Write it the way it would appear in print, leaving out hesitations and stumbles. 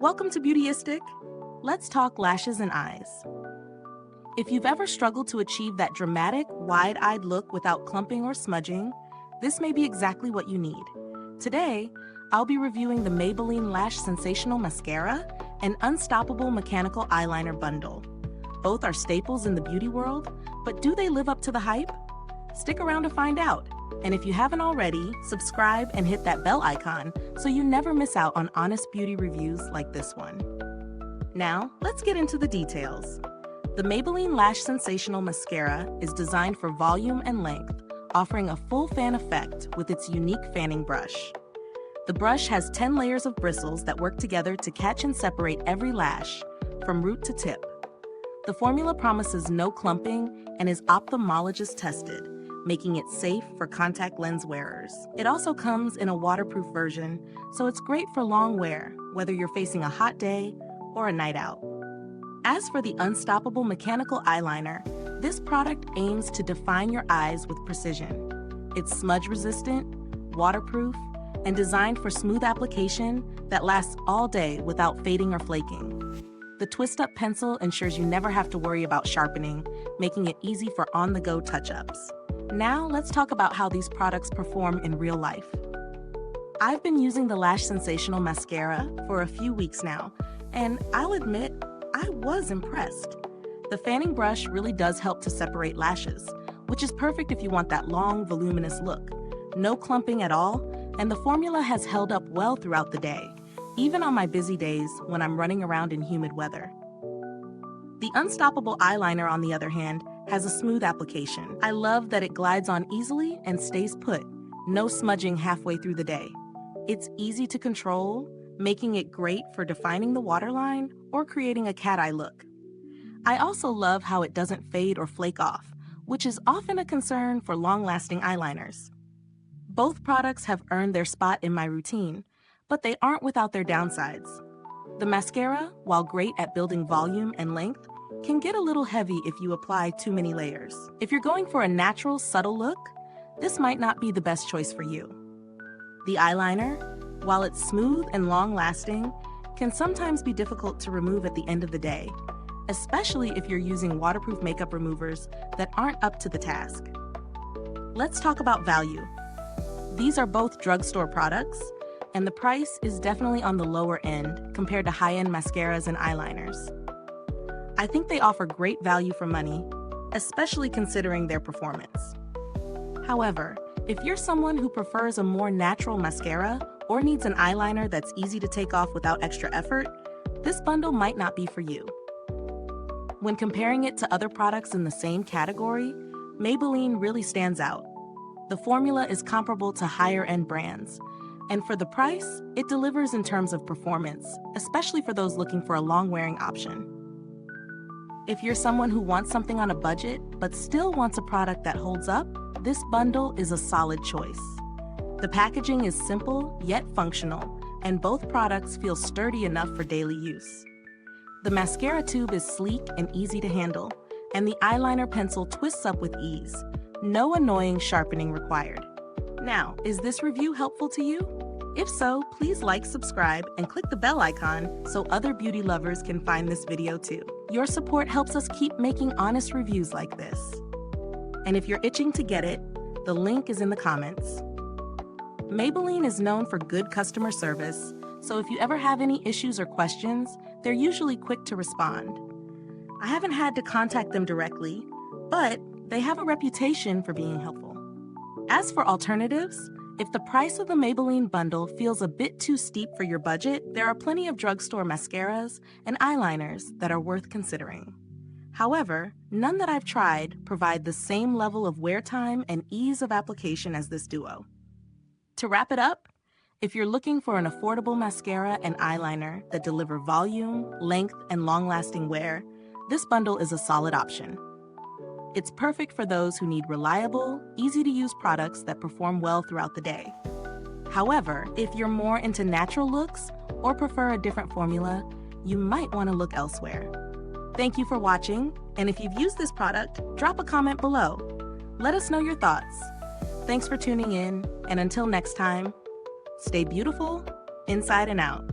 Welcome to Beautyistic. Let's talk lashes and eyes. If you've ever struggled to achieve that dramatic, wide-eyed look without clumping or smudging, this may be exactly what you need. Today, I'll be reviewing the Maybelline Lash Sensational Mascara and Unstoppable Mechanical Eyeliner Bundle. Both are staples in the beauty world, but do they live up to the hype? Stick around to find out. And if you haven't already, subscribe and hit that bell icon so you never miss out on honest beauty reviews like this one. Now, let's get into the details. The Maybelline Lash Sensational Mascara is designed for volume and length, offering a full fan effect with its unique fanning brush. The brush has 10 layers of bristles that work together to catch and separate every lash, from root to tip. The formula promises no clumping and is ophthalmologist tested, making it safe for contact lens wearers. It also comes in a waterproof version, so it's great for long wear, whether you're facing a hot day or a night out. As for the Unstoppable Mechanical Eyeliner, this product aims to define your eyes with precision. It's smudge-resistant, waterproof, and designed for smooth application that lasts all day without fading or flaking. The twist-up pencil ensures you never have to worry about sharpening, making it easy for on-the-go touch-ups. Now, let's talk about how these products perform in real life. I've been using the Lash Sensational Mascara for a few weeks now, and I'll admit, I was impressed. The fanning brush really does help to separate lashes, which is perfect if you want that long, voluminous look. No clumping at all, and the formula has held up well throughout the day, even on my busy days when I'm running around in humid weather. The Unstoppable Eyeliner, on the other hand, has a smooth application. I love that it glides on easily and stays put, no smudging halfway through the day. It's easy to control, making it great for defining the waterline or creating a cat eye look. I also love how it doesn't fade or flake off, which is often a concern for long-lasting eyeliners. Both products have earned their spot in my routine, but they aren't without their downsides. The mascara, while great at building volume and length, can get a little heavy if you apply too many layers. If you're going for a natural, subtle look, this might not be the best choice for you. The eyeliner, while it's smooth and long-lasting, can sometimes be difficult to remove at the end of the day, especially if you're using waterproof makeup removers that aren't up to the task. Let's talk about value. These are both drugstore products, and the price is definitely on the lower end compared to high-end mascaras and eyeliners. I think they offer great value for money, especially considering their performance. However, if you're someone who prefers a more natural mascara or needs an eyeliner that's easy to take off without extra effort, this bundle might not be for you. When comparing it to other products in the same category, Maybelline really stands out. The formula is comparable to higher-end brands, and for the price, it delivers in terms of performance, especially for those looking for a long-wearing option. If you're someone who wants something on a budget but still wants a product that holds up, this bundle is a solid choice. The packaging is simple yet functional, and both products feel sturdy enough for daily use. The mascara tube is sleek and easy to handle, and the eyeliner pencil twists up with ease. No annoying sharpening required. Now, is this review helpful to you? If so, please like, subscribe, and click the bell icon so other beauty lovers can find this video too. Your support helps us keep making honest reviews like this. And if you're itching to get it, the link is in the comments. Maybelline is known for good customer service, so if you ever have any issues or questions, they're usually quick to respond. I haven't had to contact them directly, but they have a reputation for being helpful. As for alternatives, if the price of the Maybelline bundle feels a bit too steep for your budget, there are plenty of drugstore mascaras and eyeliners that are worth considering. However, none that I've tried provide the same level of wear time and ease of application as this duo. To wrap it up, if you're looking for an affordable mascara and eyeliner that deliver volume, length, and long-lasting wear, this bundle is a solid option. It's perfect for those who need reliable, easy-to-use products that perform well throughout the day. However, if you're more into natural looks or prefer a different formula, you might want to look elsewhere. Thank you for watching, and if you've used this product, drop a comment below. Let us know your thoughts. Thanks for tuning in, and until next time, stay beautiful, inside and out.